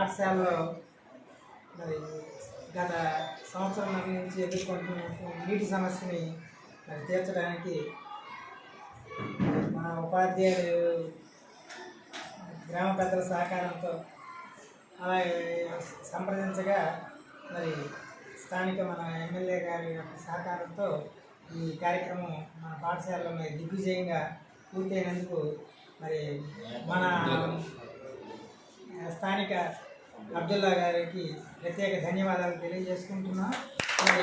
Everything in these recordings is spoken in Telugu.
పాఠశాలలో మరి గత సంవత్సరం నుంచి ఎదుర్కొంటున్న నీటి సమస్యని మరి తీర్చడానికి మా ఉపాధ్యాయులు గ్రామ పెద్దల సహకారంతో అలాగే సంప్రదించగా మరి స్థానిక మన ఎమ్మెల్యే గారి యొక్క సహకారంతో ఈ కార్యక్రమం మన పాఠశాలలో మరి దిగ్విజయంగా పూర్తయినందుకు మరి మన స్థానిక అబ్దుల్లా గారికి ప్రత్యేక ధన్యవాదాలు తెలియజేసుకుంటున్నాం. మరి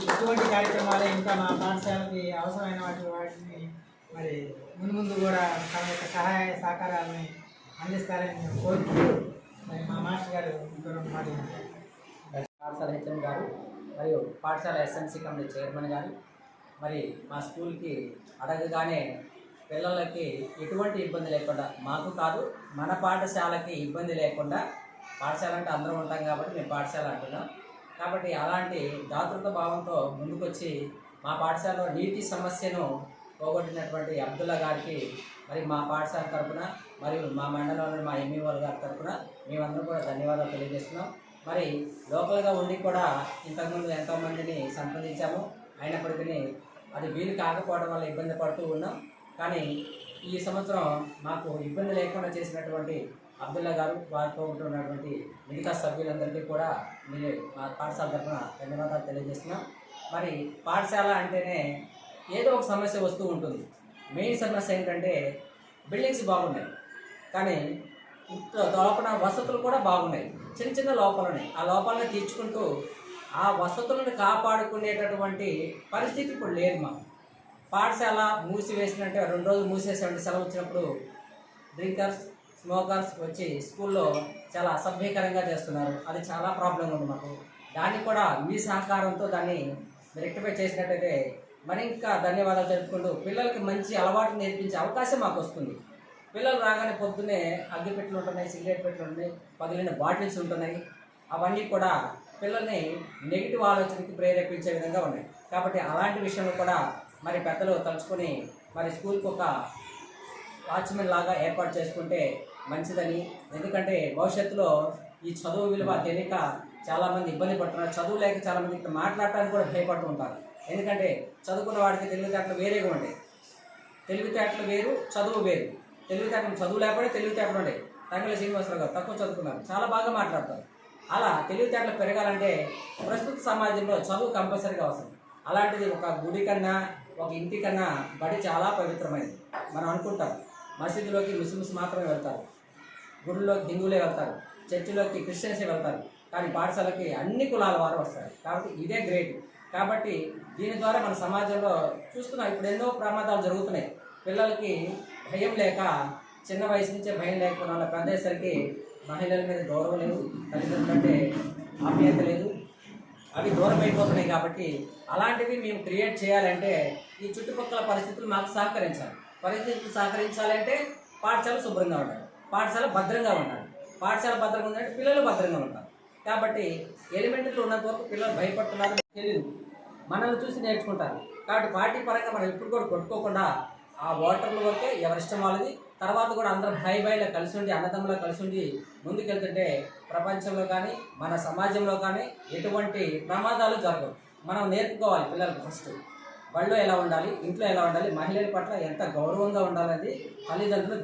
ఇటువంటి కార్యక్రమాలే ఇంకా మా పాఠశాలకి అవసరమైన వాటిని మరి ముందు కూడా తమ యొక్క సహాయ సహకారాలని అందిస్తారని మేము కోరుకుంటూ మరి మా మాస్టర్ గారు మాట్లాడారు. పాఠశాల హెచ్ఎం గారు మరియు పాఠశాల ఎస్ఎంసీ కమిటీ చైర్మన్ గారు మరి మా స్కూల్కి అడగగానే పిల్లలకి ఎటువంటి ఇబ్బంది లేకుండా, మాకు కాదు మన పాఠశాలకి ఇబ్బంది లేకుండా, పాఠశాల అంటే అందరం ఉంటాం కాబట్టి మేము పాఠశాల అంటున్నాం కాబట్టి అలాంటి దాతృత్వ భావంతో ముందుకొచ్చి మా పాఠశాలలో నీటి సమస్యను పోగొట్టినటువంటి అబ్దుల్లా గారికి మరి మా పాఠశాల తరఫున మరియు మా మండలంలో మా ఎంఈఓ గారి తరఫున మేమందరం కూడా ధన్యవాదాలు తెలియజేస్తున్నాం. మరి లోకల్గా ఉండి కూడా ఇంతకుముందు ఎంతోమందిని సంప్రదించాము, అయినప్పటికీ అది వీలు కాకపోవడం వల్ల ఇబ్బంది పడుతూ ఉన్నాం. కానీ ఈ సంవత్సరం మాకు ఇబ్బంది లేకుండా చేసినటువంటి అబ్దుల్లా గారు, వారితో ఉంటున్నటువంటి మిగతా సభ్యులందరికీ కూడా మీరు మా పాఠశాల తరఫున ధన్యవాదాలు తెలియజేస్తున్నాం. మరి పాఠశాల అంటేనే ఏదో ఒక సమస్య వస్తూ ఉంటుంది. మెయిన్ సమస్య ఏంటంటే బిల్డింగ్స్ బాగున్నాయి కానీ లోపల వసతులు కూడా బాగున్నాయి, చిన్న చిన్న లోపాలు ఉన్నాయి. ఆ లోపాలను తీర్చుకుంటూ ఆ వసతులను కాపాడుకునేటటువంటి పరిస్థితి ఇప్పుడు లేదు. మాకు పాఠశాల మూసివేసినట్టే 2 రోజులు మూసేసేటువంటి సెలవు వచ్చినప్పుడు డ్రింకర్స్, స్మోకర్స్ వచ్చి స్కూల్లో చాలా అసభ్యకరంగా చేస్తున్నారు. అది చాలా ప్రాబ్లం ఉంది మాకు. దాన్ని కూడా మీ సహకారంతో దాన్ని రెక్టిఫై చేసినట్టయితే మరి ఇంకా ధన్యవాదాలు తెలుపుకుంటూ పిల్లలకి మంచి అలవాటు నేర్పించే అవకాశం మాకు వస్తుంది. పిల్లలు రాగానే పొద్దున్నే అగ్గిపెట్టెలు ఉంటున్నాయి, సిగరెట్ పెట్టెలు ఉంటున్నాయి, పగిలిన బాటిల్స్ ఉంటున్నాయి. అవన్నీ కూడా పిల్లల్ని నెగిటివ్ ఆలోచనకి ప్రేరేపించే విధంగా ఉన్నాయి. కాబట్టి అలాంటి విషయంలో కూడా మరి పెద్దలు తలుచుకొని మరి స్కూల్కి ఒక వాచ్మెన్ లాగా ఏర్పాటు చేసుకుంటే మంచిదని. ఎందుకంటే భవిష్యత్తులో ఈ చదువు విలువ తెలియక చాలామంది ఇబ్బంది పడుతున్నారు. చదువు లేక చాలామంది ఇక్కడ మాట్లాడటానికి కూడా భయపడుతూ ఉంటారు. ఎందుకంటే చదువుకున్న వాడికి తెలివితేటలు వేరేగా ఉంటాయి. తెలివితేటలు వేరు, చదువు వేరు. తెలివితేటలు చదువు లేకపోతే తెలివితేటలు ఉంటాయి. తంగళ శ్రీనివాసరావు గారు తక్కువ చదువుకున్నారు, చాలా బాగా మాట్లాడతారు. అలా తెలివితేటలు పెరగాలంటే ప్రస్తుత సమాజంలో చదువు కంపల్సరీగా అవసరం. అలాంటిది ఒక గుడి కన్నా ఒక ఇంటి కన్నా బడి చాలా పవిత్రమైనది. మనం అనుకుంటాం మసీదులోకి ముస్లిమ్స్ మాత్రమే వెళ్తారు, గుడిలోకి హిందువులే వెళ్తారు, చర్చిలోకి క్రిస్టియన్సే వెళ్తారు, కానీ పాఠశాలకి అన్ని కులాల వారు వస్తారు. కాబట్టి ఇదే గ్రేట్. కాబట్టి దీని ద్వారా మన సమాజంలో చూస్తున్నాం ఇప్పుడు ఎన్నో ప్రమాదాలు జరుగుతున్నాయి. పిల్లలకి భయం లేక, చిన్న వయసు నుంచే భయం లేకపోవడం వల్ల పెద్దసరికి మహిళల మీద గౌరవం లేదు, తల్లిదండ్రులు అంటే ఆప్యాయత లేదు, అవి దూరం అయిపోతున్నాయి. కాబట్టి అలాంటివి మేము క్రియేట్ చేయాలంటే ఈ చుట్టుపక్కల పరిస్థితులు మాకు సహకరించాలి. పరిస్థితులు సహకరించాలంటే పాఠశాల శుభ్రంగా ఉండాలి, పాఠశాల భద్రంగా ఉండాలి. పాఠశాల భద్రంగా ఉందంటే పిల్లలు భద్రంగా ఉంటారు. కాబట్టి ఎలిమెంటరీలో ఉన్నంత వరకు పిల్లలు భయపడుతున్నారు తెలియదు, మనల్ని చూసి నేర్చుకుంటారు. కాబట్టి పార్టీ పరంగా మనం ఇప్పుడు కూడా కొట్టుకోకుండా ఆ ఓటర్ల వరకే ఎవరిష్టం వాళ్ళది, తర్వాత కూడా అందరం భయలా కలిసి ఉండి అన్నదమ్ములా కలిసి ఉండి ముందుకెళ్తుంటే ప్రపంచంలో కానీ మన సమాజంలో కానీ ఎటువంటి ప్రమాదాలు జరగవు. మనం నేర్పుకోవాలి పిల్లలకు. ఫస్ట్ బడిలో ఎలా ఉండాలి, ఇంట్లో ఎలా ఉండాలి, మహిళల పట్ల ఎంత గౌరవంగా ఉండాలనేది తల్లిదండ్రులు